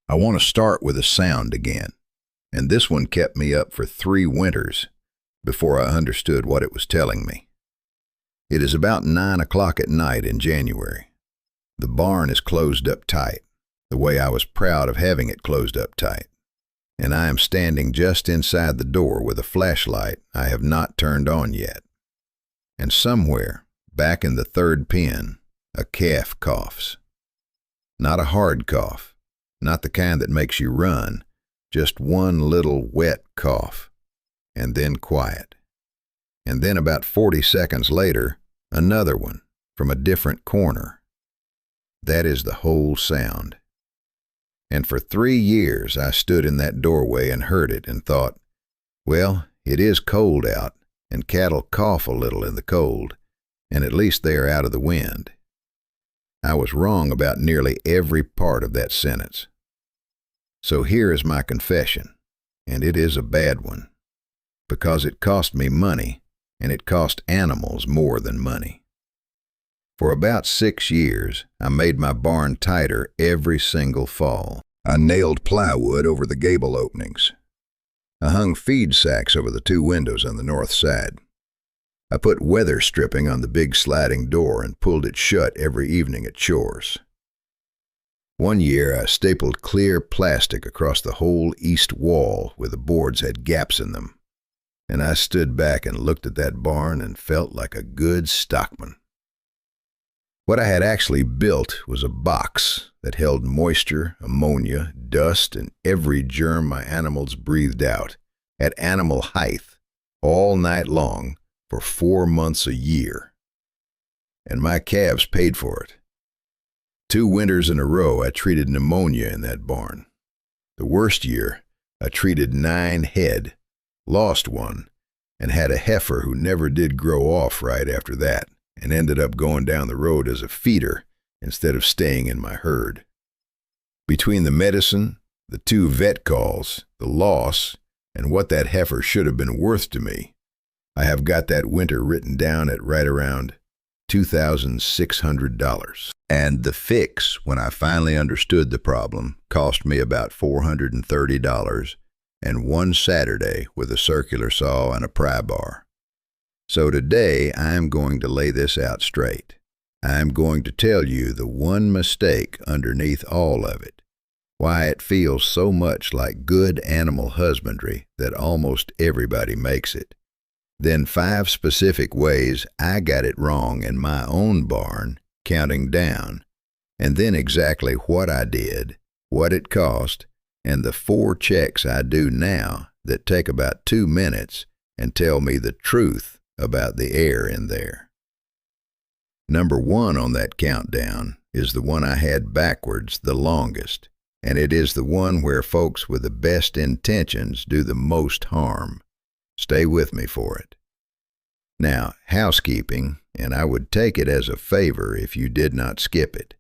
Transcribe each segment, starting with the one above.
I want to start with a sound again, and this one kept me up for 3 winters before I understood what it was telling me. It is about 9 o'clock at night in January. The barn is closed up tight, the way I was proud of having it closed up tight, and I am standing just inside the door with a flashlight I have not turned on yet. And somewhere, back in the 3rd pen, a calf coughs. Not a hard cough, not the kind that makes you run, just one little wet cough, and then quiet. And then about 40 seconds later, another one from a different corner. That is the whole sound. And for 3 years I stood in that doorway and heard it and thought, well, it is cold out, and cattle cough a little in the cold, and at least they are out of the wind. I was wrong about nearly every part of that sentence. So here is my confession, and it is a bad one, because it cost me money, and it cost animals more than money. For about 6 years, I made my barn tighter every single fall. I nailed plywood over the gable openings. I hung feed sacks over the 2 windows on the north side. I put weather stripping on the big sliding door and pulled it shut every evening at chores. One year, I stapled clear plastic across the whole east wall where the boards had gaps in them, and I stood back and looked at that barn and felt like a good stockman. What I had actually built was a box that held moisture, ammonia, dust, and every germ my animals breathed out, at animal height, all night long, for 4 months a year. And my calves paid for it. 2 winters in a row I treated pneumonia in that barn. The worst year, I treated 9 head, lost one, and had a heifer who never did grow off right after that, and ended up going down the road as a feeder instead of staying in my herd. Between the medicine, the 2 vet calls, the loss, and what that heifer should have been worth to me, I have got that winter written down at right around $2,600. And the fix, when I finally understood the problem, cost me about $430 and 1 Saturday with a circular saw and a pry bar. So today I am going to lay this out straight. I am going to tell you the one mistake underneath all of it, why it feels so much like good animal husbandry that almost everybody makes it. Then 5 specific ways I got it wrong in my own barn, counting down, and then exactly what I did, what it cost, and the 4 checks I do now that take about 2 minutes and tell me the truth about the air in there. Number 1 on that countdown is the one I had backwards the longest, and it is the one where folks with the best intentions do the most harm. Stay with me for it. Now, housekeeping, and I would take it as a favor if you did not skip it.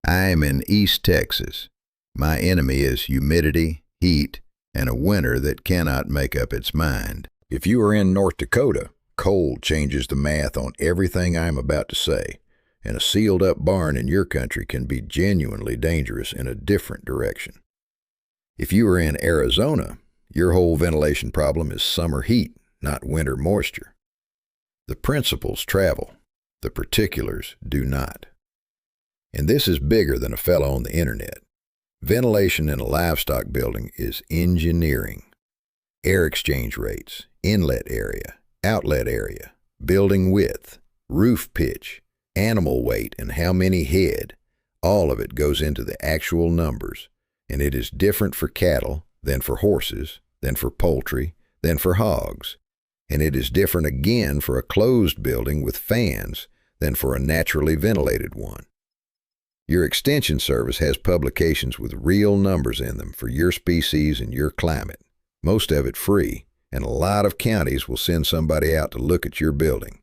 I am in East Texas. My enemy is humidity, heat, and a winter that cannot make up its mind. If you are in North Dakota, cold changes the math on everything I am about to say, and a sealed-up barn in your country can be genuinely dangerous in a different direction. If you are in Arizona, your whole ventilation problem is summer heat, not winter moisture. The principles travel, the particulars do not. And this is bigger than a fellow on the internet. Ventilation in a livestock building is engineering. Air exchange rates, inlet area, outlet area, building width, roof pitch, animal weight, and how many head, all of it goes into the actual numbers, and it is different for cattle than for horses, than for poultry, than for hogs, and it is different again for a closed building with fans than for a naturally ventilated one. Your extension service has publications with real numbers in them for your species and your climate, most of it free, and a lot of counties will send somebody out to look at your building.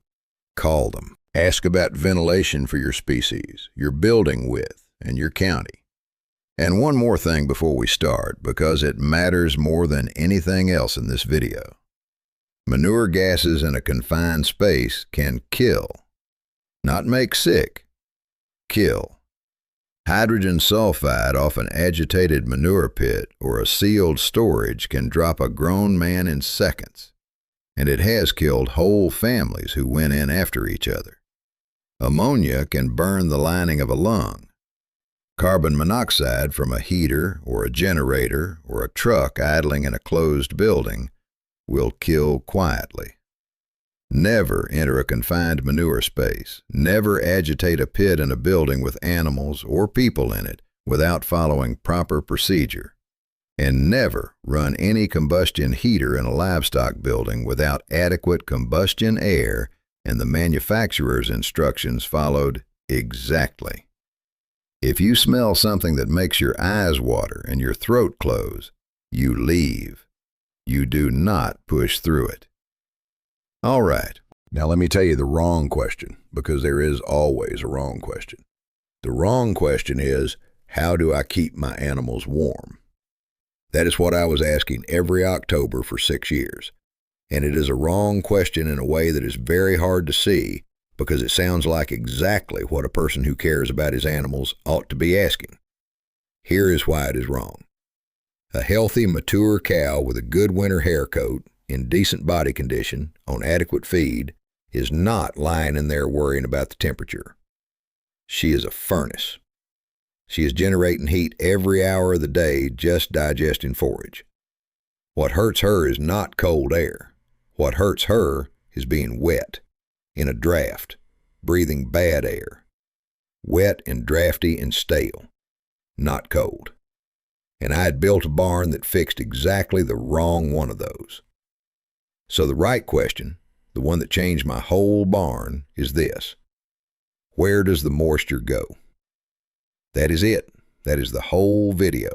Call them. Ask about ventilation for your species, your building width, and your county. And one more thing before we start, because it matters more than anything else in this video. Manure gases in a confined space can kill, not make sick, kill. Hydrogen sulfide off an agitated manure pit or a sealed storage can drop a grown man in seconds, and it has killed whole families who went in after each other. Ammonia can burn the lining of a lung. Carbon monoxide from a heater or a generator or a truck idling in a closed building will kill quietly. Never enter a confined manure space. Never agitate a pit in a building with animals or people in it without following proper procedure. And never run any combustion heater in a livestock building without adequate combustion air and the manufacturer's instructions followed exactly. If you smell something that makes your eyes water and your throat close, you leave. You do not push through it. All right, now let me tell you the wrong question, because there is always a wrong question. The wrong question is, how do I keep my animals warm? That is what I was asking every October for 6 years. And it is a wrong question in a way that is very hard to see, because it sounds like exactly what a person who cares about his animals ought to be asking. Here is why it is wrong. A healthy, mature cow with a good winter hair coat, in decent body condition, on adequate feed, is not lying in there worrying about the temperature. She is a furnace. She is generating heat every hour of the day just digesting forage. What hurts her is not cold air. What hurts her is being wet, in a draft, breathing bad air. Wet and drafty and stale, not cold. And I had built a barn that fixed exactly the wrong one of those. So the right question, the one that changed my whole barn, is this: where does the moisture go? That is it. That is the whole video.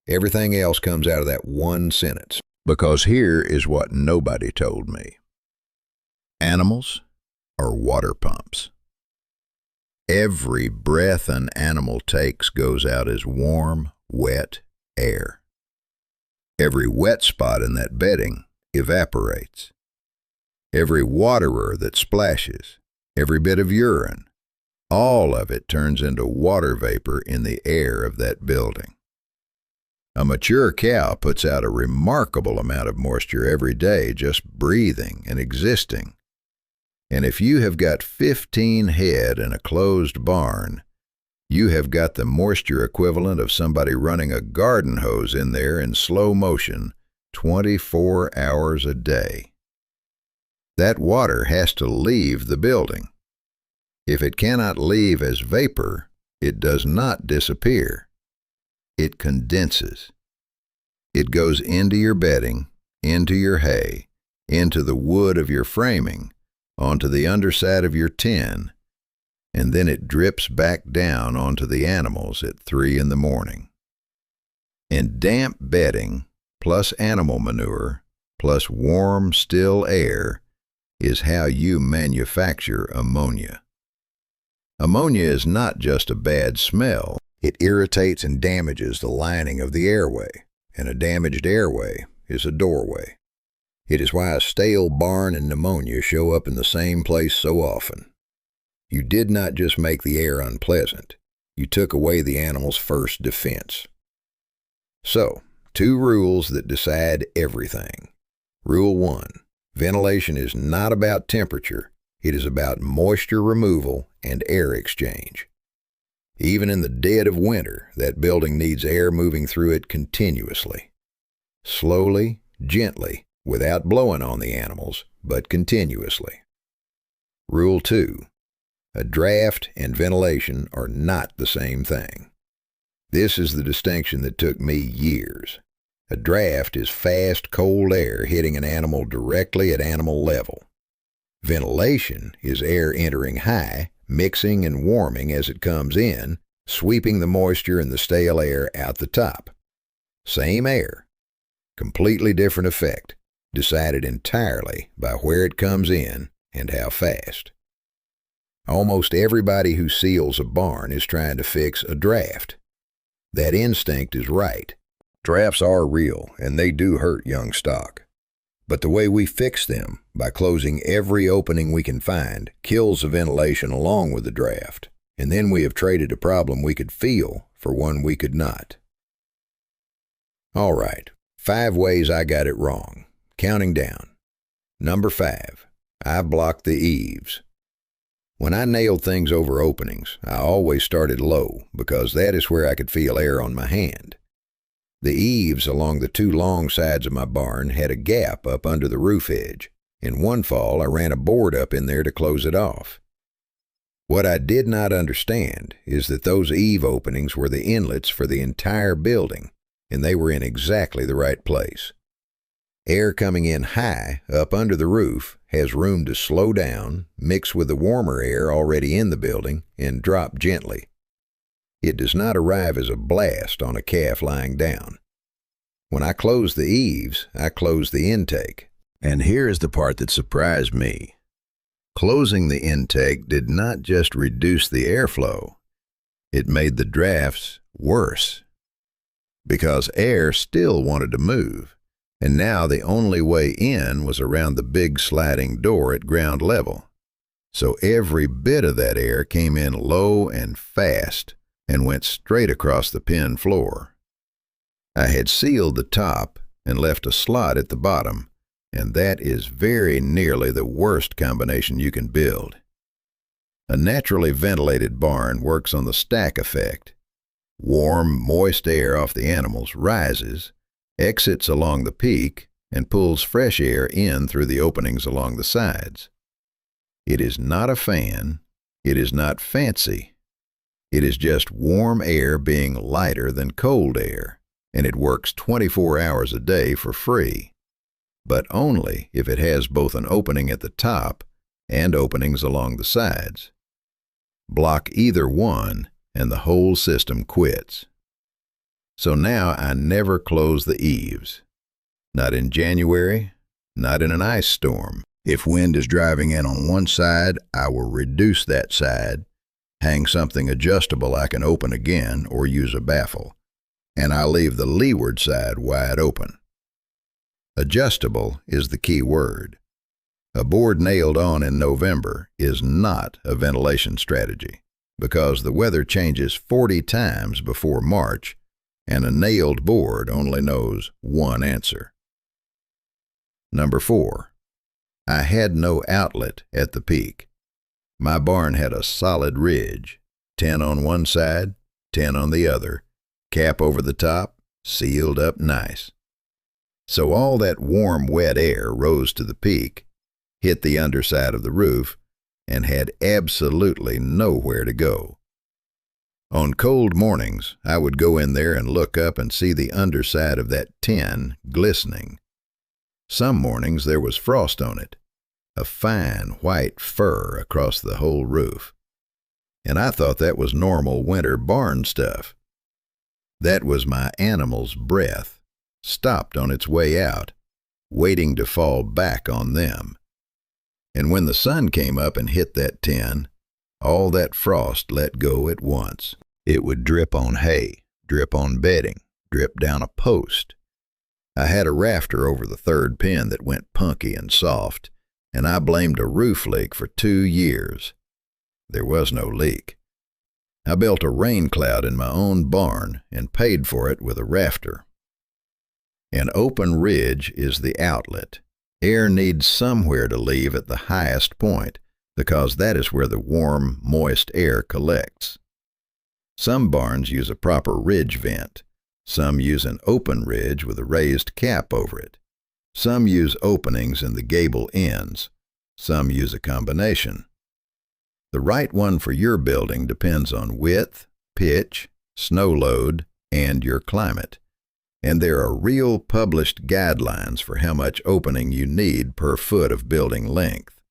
Everything else comes out of that one sentence. Because here is what nobody told me. Animals are water pumps. Every breath an animal takes goes out as warm, wet air. Every wet spot in that bedding evaporates. Every waterer that splashes, every bit of urine, all of it turns into water vapor in the air of that building. A mature cow puts out a remarkable amount of moisture every day just breathing and existing. And if you have got 15 head in a closed barn, you have got the moisture equivalent of somebody running a garden hose in there in slow motion 24 hours a day. That water has to leave the building. If it cannot leave as vapor, it does not disappear. It condenses. It goes into your bedding, into your hay, into the wood of your framing, onto the underside of your tin, and then it drips back down onto the animals at 3 in the morning. And damp bedding, plus animal manure, plus warm, still air, is how you manufacture ammonia. Ammonia is not just a bad smell. It irritates and damages the lining of the airway, and a damaged airway is a doorway. It is why a stale barn and pneumonia show up in the same place so often. You did not just make the air unpleasant. You took away the animal's first defense. So, 2 rules that decide everything. Rule 1. Ventilation is not about temperature. It is about moisture removal and air exchange. Even in the dead of winter, that building needs air moving through it continuously. Slowly, gently, without blowing on the animals, but continuously. Rule 2. A draft and ventilation are not the same thing. This is the distinction that took me years. A draft is fast, cold air hitting an animal directly at animal level. Ventilation is air entering high, mixing and warming as it comes in, sweeping the moisture and the stale air out the top. Same air, completely different effect, decided entirely by where it comes in and how fast. Almost everybody who seals a barn is trying to fix a draft. That instinct is right. Drafts are real, and they do hurt young stock. But the way we fix them, by closing every opening we can find, kills the ventilation along with the draft. And then we have traded a problem we could feel for one we could not. All right, 5 ways I got it wrong. Counting down. Number 5, I blocked the eaves. When I nailed things over openings, I always started low because that is where I could feel air on my hand. The eaves along the 2 long sides of my barn had a gap up under the roof edge. In one fall, I ran a board up in there to close it off. What I did not understand is that those eave openings were the inlets for the entire building, and they were in exactly the right place. Air coming in high up under the roof has room to slow down, mix with the warmer air already in the building, and drop gently. It does not arrive as a blast on a calf lying down. When I close the eaves, I close the intake. And here is the part that surprised me. Closing the intake did not just reduce the airflow, it made the drafts worse. Because air still wanted to move, and now the only way in was around the big sliding door at ground level. So every bit of that air came in low and fast and went straight across the pen floor. I had sealed the top and left a slot at the bottom, and that is very nearly the worst combination you can build. A naturally ventilated barn works on the stack effect. Warm, moist air off the animals rises, exits along the peak, and pulls fresh air in through the openings along the sides. It is not a fan. It is not fancy. It is just warm air being lighter than cold air, and it works 24 hours a day for free, but only if it has both an opening at the top and openings along the sides. Block either one, and the whole system quits. So now I never close the eaves. Not in January, not in an ice storm. If wind is driving in on one side, I will reduce that side, hang something adjustable I can open again or use a baffle, and I leave the leeward side wide open. Adjustable is the key word. A board nailed on in November is not a ventilation strategy, because the weather changes 40 times before March, and a nailed board only knows one answer. Number 4, I had no outlet at the peak. My barn had a solid ridge, 10 on one side, 10 on the other, cap over the top, sealed up nice. So all that warm, wet air rose to the peak, hit the underside of the roof, and had absolutely nowhere to go. On cold mornings, I would go in there and look up and see the underside of that tin glistening. Some mornings there was frost on it, a fine white fur across the whole roof. And I thought that was normal winter barn stuff. That was my animal's breath, stopped on its way out, waiting to fall back on them. And when the sun came up and hit that tin, all that frost let go at once. It would drip on hay, drip on bedding, drip down a post. I had a rafter over the third pen that went punky and soft, and I blamed a roof leak for 2 years. There was no leak. I built a rain cloud in my own barn and paid for it with a rafter. An open ridge is the outlet. Air needs somewhere to leave at the highest point, because that is where the warm, moist air collects. Some barns use a proper ridge vent. Some use an open ridge with a raised cap over it. Some use openings in the gable ends. Some use a combination. The right one for your building depends on width, pitch, snow load, and your climate. And there are real published guidelines for how much opening you need per foot of building length.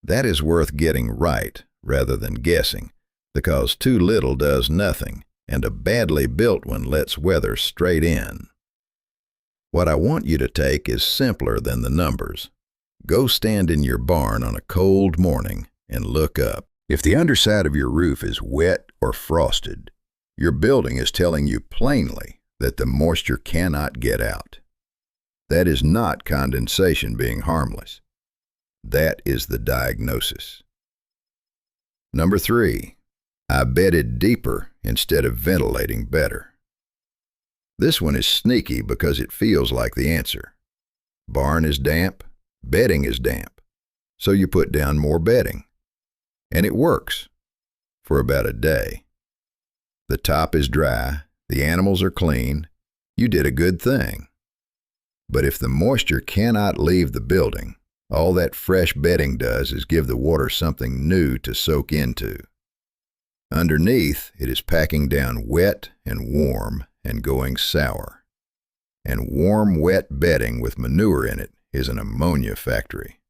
That is worth getting right rather than guessing, because too little does nothing, and a badly built one lets weather straight in. What I want you to take is simpler than the numbers. Go stand in your barn on a cold morning and look up. If the underside of your roof is wet or frosted, your building is telling you plainly that the moisture cannot get out. That is not condensation being harmless. That is the diagnosis. Number 3, I bedded deeper instead of ventilating better. This one is sneaky because it feels like the answer. Barn is damp, bedding is damp, so you put down more bedding. And it works for about a day. The top is dry, the animals are clean, you did a good thing. But if the moisture cannot leave the building, all that fresh bedding does is give the water something new to soak into. Underneath, it is packing down wet and warm and going sour. And warm, wet bedding with manure in it is an ammonia factory.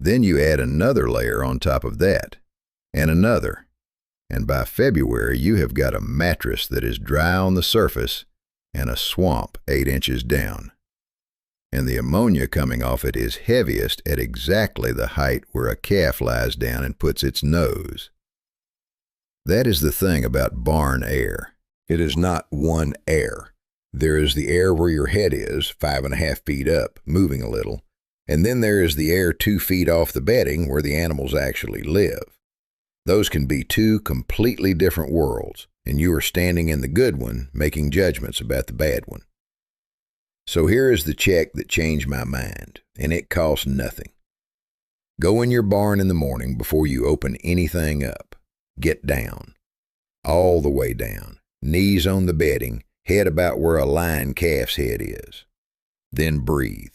Then you add another layer on top of that, and another, and by February you have got a mattress that is dry on the surface and a swamp 8 inches down. And the ammonia coming off it is heaviest at exactly the height where a calf lies down and puts its nose. That is the thing about barn air. It is not one air. There is the air where your head is, 5.5 feet up, moving a little, and then there is the air 2 feet off the bedding where the animals actually live. Those can be two completely different worlds, and you are standing in the good one, making judgments about the bad one. So here is the check that changed my mind, and it costs nothing. Go in your barn in the morning before you open anything up. Get down. All the way down. Knees on the bedding, head about where a lion calf's head is. Then breathe.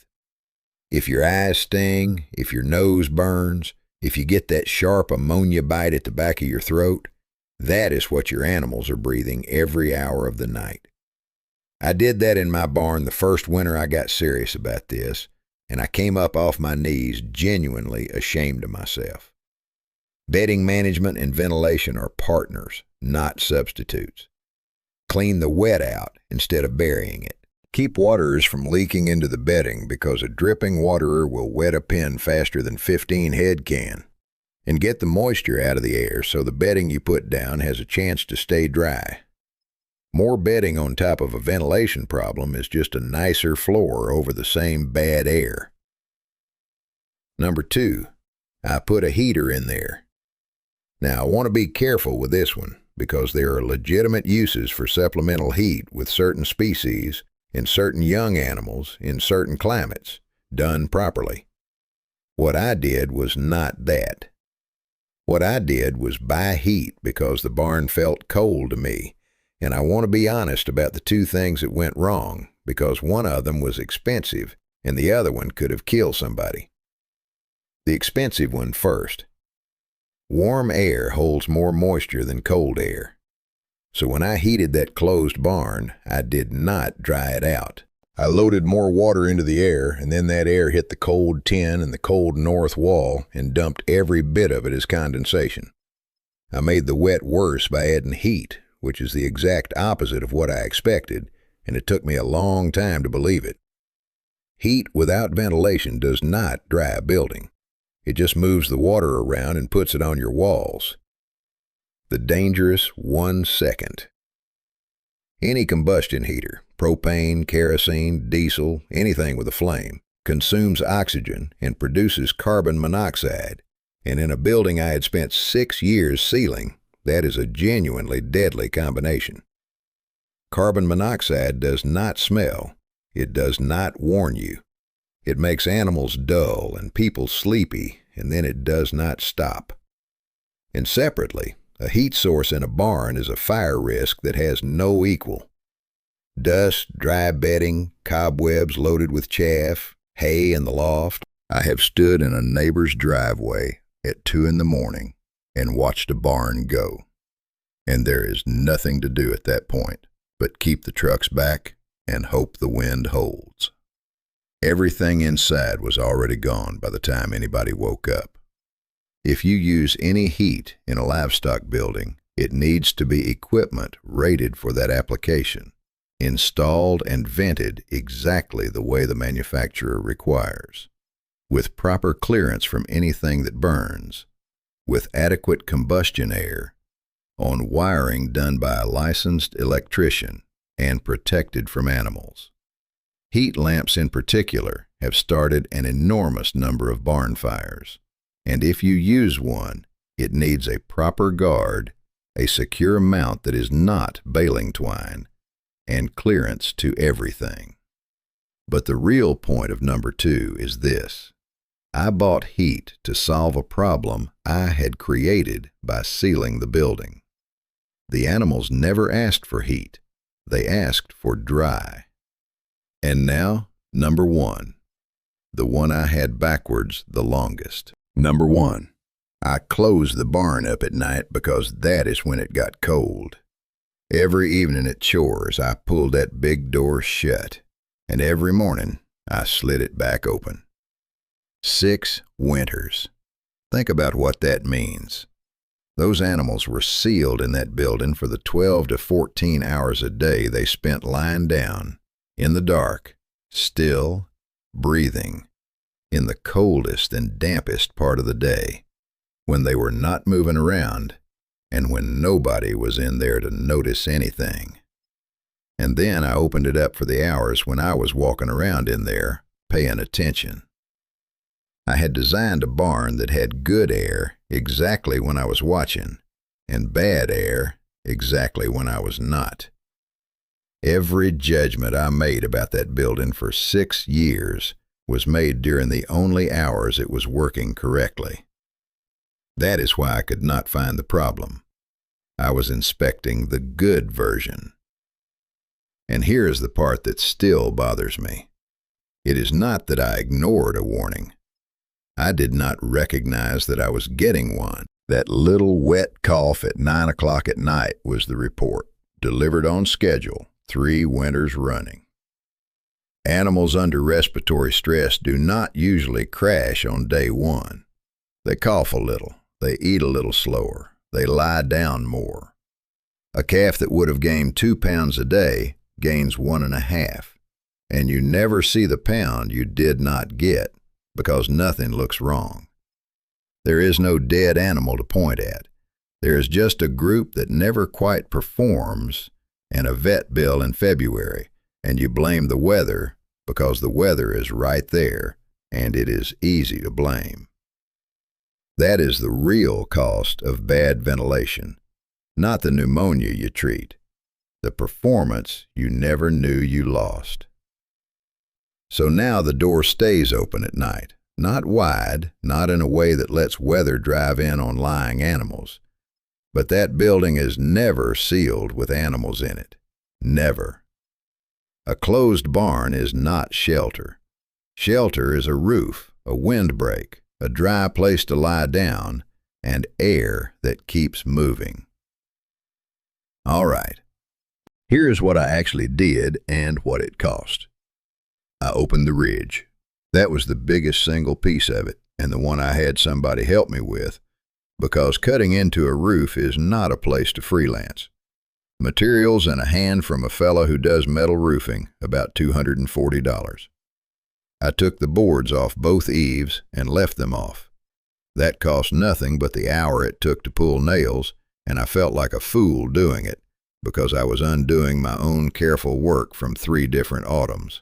If your eyes sting, if your nose burns, if you get that sharp ammonia bite at the back of your throat, that is what your animals are breathing every hour of the night. I did that in my barn the first winter I got serious about this, and I came up off my knees genuinely ashamed of myself. Bedding management and ventilation are partners, not substitutes. Clean the wet out instead of burying it. Keep waters from leaking into the bedding because a dripping waterer will wet a pen faster than 15 head can. And get the moisture out of the air so the bedding you put down has a chance to stay dry. More bedding on top of a ventilation problem is just a nicer floor over the same bad air. Number 2, I put a heater in there. Now I want to be careful with this one because there are legitimate uses for supplemental heat with certain species in certain young animals in certain climates, done properly. What I did was not that. What I did was buy heat because the barn felt cold to me, and I want to be honest about the two things that went wrong because one of them was expensive and the other one could have killed somebody. The expensive one first. Warm air holds more moisture than cold air. So when I heated that closed barn, I did not dry it out. I loaded more water into the air, and then that air hit the cold tin and the cold north wall and dumped every bit of it as condensation. I made the wet worse by adding heat, which is the exact opposite of what I expected, and it took me a long time to believe it. Heat without ventilation does not dry a building. It just moves the water around and puts it on your walls. The dangerous 1 second. Any combustion heater, propane, kerosene, diesel, anything with a flame, consumes oxygen and produces carbon monoxide, and in a building I had spent 6 years sealing, that is a genuinely deadly combination. Carbon monoxide does not smell. It does not warn you. It makes animals dull and people sleepy, and then it does not stop. And separately, a heat source in a barn is a fire risk that has no equal. Dust, dry bedding, cobwebs loaded with chaff, hay in the loft. I have stood in a neighbor's driveway at 2 a.m. and watched a barn go. And there is nothing to do at that point but keep the trucks back and hope the wind holds. Everything inside was already gone by the time anybody woke up. If you use any heat in a livestock building, it needs to be equipment rated for that application, installed and vented exactly the way the manufacturer requires, with proper clearance from anything that burns, with adequate combustion air, on wiring done by a licensed electrician and protected from animals. Heat lamps in particular have started an enormous number of barn fires, and if you use one, it needs a proper guard a secure mount that is not baling twine, and clearance to everything. But the real point of number 2 is this. I bought heat to solve a problem I had created by sealing the building. The animals never asked for heat. They asked for dry. And now, number 1, the one I had backwards the longest. Number 1, I closed the barn up at night because that is when it got cold. Every evening at chores, I pulled that big door shut, and every morning I slid it back open. 6 winters. Think about what that means. Those animals were sealed in that building for the 12 to 14 hours a day they spent lying down, in the dark, still, breathing, in the coldest and dampest part of the day, when they were not moving around, and when nobody was in there to notice anything. And then I opened it up for the hours when I was walking around in there, paying attention. I had designed a barn that had good air exactly when I was watching, and bad air exactly when I was not. Every judgment I made about that building for 6 years was made during the only hours it was working correctly. That is why I could not find the problem. I was inspecting the good version. And here is the part that still bothers me. It is not that I ignored a warning. I did not recognize that I was getting one. That little wet cough at 9 o'clock at night was the report, delivered on schedule, 3 winters running. Animals under respiratory stress do not usually crash on day 1. They cough a little, they eat a little slower, they lie down more. A calf that would have gained 2 pounds a day gains 1.5, and you never see the pound you did not get, because nothing looks wrong. There is no dead animal to point at. There is just a group that never quite performs and a vet bill in February, and you blame the weather because the weather is right there, and it is easy to blame. That is the real cost of bad ventilation, not the pneumonia you treat, the performance you never knew you lost. So now the door stays open at night, not wide, not in a way that lets weather drive in on lying animals. But that building is never sealed with animals in it. Never. A closed barn is not shelter. Shelter is a roof, a windbreak, a dry place to lie down, and air that keeps moving. All right. Here is what I actually did and what it cost. I opened the ridge. That was the biggest single piece of it, and the one I had somebody help me with, because cutting into a roof is not a place to freelance. Materials and a hand from a fellow who does metal roofing, about $240. I took the boards off both eaves and left them off. That cost nothing but the hour it took to pull nails, and I felt like a fool doing it, because I was undoing my own careful work from 3 different autumns.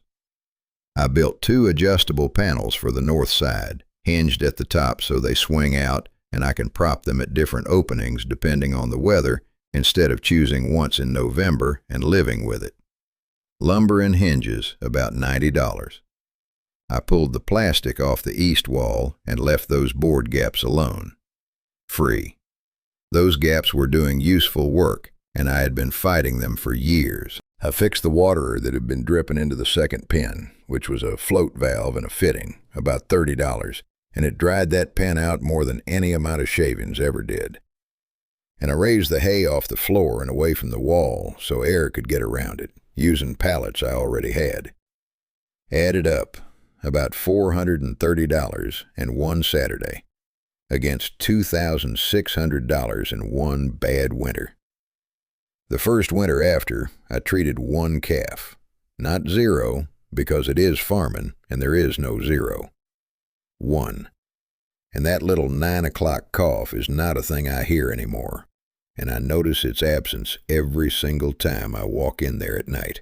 I built 2 adjustable panels for the north side, hinged at the top so they swing out and I can prop them at different openings depending on the weather instead of choosing once in November and living with it. Lumber and hinges, about $90. I pulled the plastic off the east wall and left those board gaps alone. Free. Those gaps were doing useful work, and I had been fighting them for years. I fixed the waterer that had been dripping into the second pen, which was a float valve and a fitting, about $30, and it dried that pen out more than any amount of shavings ever did. And I raised the hay off the floor and away from the wall so air could get around it, using pallets I already had. Added up, about $430 in one Saturday, against $2,600 in one bad winter. The first winter after, I treated 1 calf. Not 0, because it is farming, and there is no 0. 1. And that little 9 o'clock cough is not a thing I hear anymore, and I notice its absence every single time I walk in there at night.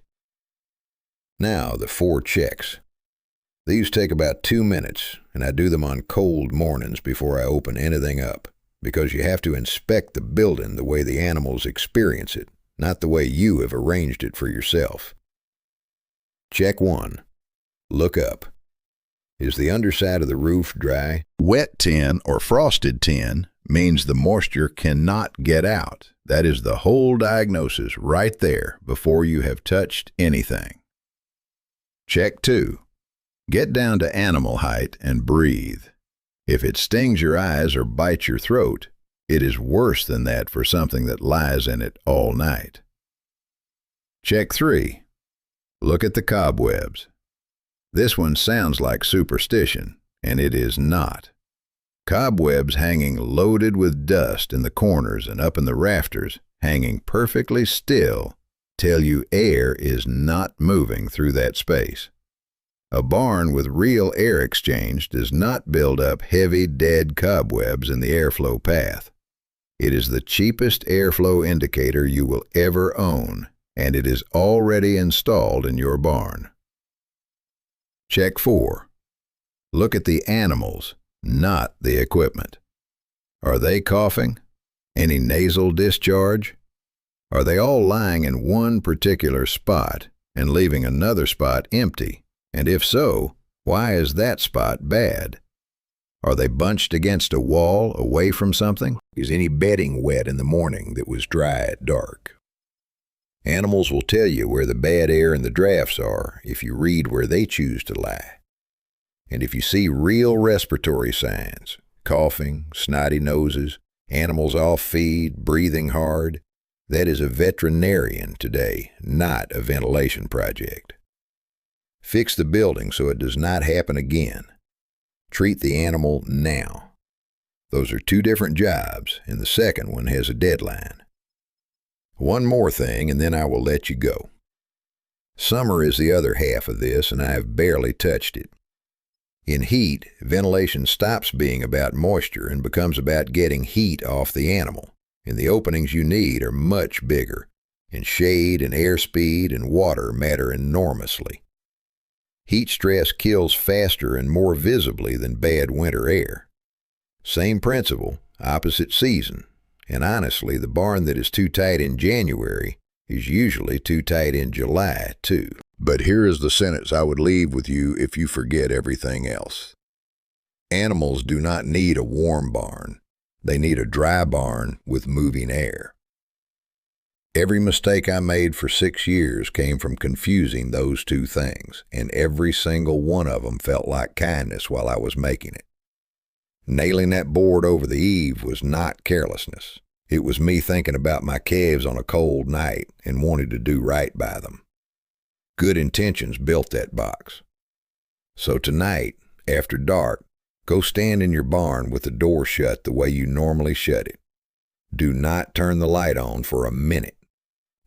Now, the 4 checks. These take about 2 minutes, and I do them on cold mornings before I open anything up. because you have to inspect the building the way the animals experience it, not the way you have arranged it for yourself. Check 1. Look up. Is the underside of the roof dry? Wet tin or frosted tin means the moisture cannot get out. That is the whole diagnosis right there before you have touched anything. Check 2. Get down to animal height and breathe. If it stings your eyes or bites your throat, it is worse than that for something that lies in it all night. Check 3. Look at the cobwebs. This one sounds like superstition, and it is not. Cobwebs hanging loaded with dust in the corners and up in the rafters, hanging perfectly still, tell you air is not moving through that space. A barn with real air exchange does not build up heavy, dead cobwebs in the airflow path. It is the cheapest airflow indicator you will ever own, and it is already installed in your barn. Check 4. Look at the animals, not the equipment. Are they coughing? Any nasal discharge? Are they all lying in one particular spot and leaving another spot empty? And if so, why is that spot bad? Are they bunched against a wall away from something? Is any bedding wet in the morning that was dry at dark? Animals will tell you where the bad air and the drafts are if you read where they choose to lie. And if you see real respiratory signs, coughing, snotty noses, animals off feed, breathing hard, that is a veterinarian today, not a ventilation project. Fix the building so it does not happen again. Treat the animal now. Those are 2 different jobs, and the second one has a deadline. One more thing, and then I will let you go. Summer is the other half of this, and I have barely touched it. In heat, ventilation stops being about moisture and becomes about getting heat off the animal, and the openings you need are much bigger, and shade and airspeed and water matter enormously. Heat stress kills faster and more visibly than bad winter air. Same principle, opposite season. And honestly, the barn that is too tight in January is usually too tight in July, too. But here is the sentence I would leave with you if you forget everything else. Animals do not need a warm barn. They need a dry barn with moving air. Every mistake I made for 6 years came from confusing those 2 things, and every single one of them felt like kindness while I was making it. Nailing that board over the eave was not carelessness. It was me thinking about my calves on a cold night and wanting to do right by them. Good intentions built that box. So tonight, after dark, go stand in your barn with the door shut the way you normally shut it. Do not turn the light on for a minute.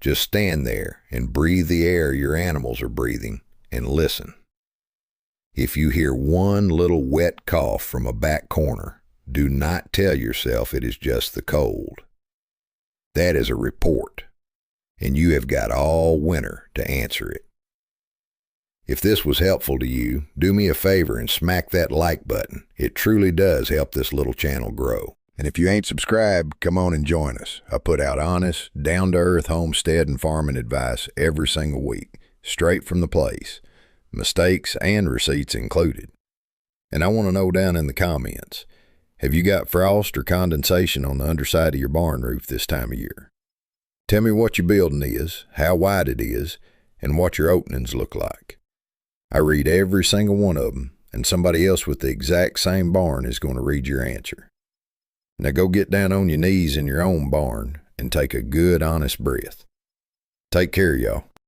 Just stand there and breathe the air your animals are breathing and listen. If you hear one little wet cough from a back corner, do not tell yourself it is just the cold. That is a report, and you have got all winter to answer it. If this was helpful to you, do me a favor and smack that like button. It truly does help this little channel grow. And if you ain't subscribed, come on and join us. I put out honest, down-to-earth homestead and farming advice every single week, straight from the place. Mistakes and receipts included. And I want to know down in the comments, have you got frost or condensation on the underside of your barn roof this time of year? Tell me what your building is, how wide it is, and what your openings look like. I read every single one of them, and somebody else with the exact same barn is going to read your answer. Now go get down on your knees in your own barn and take a good honest breath. Take care, y'all.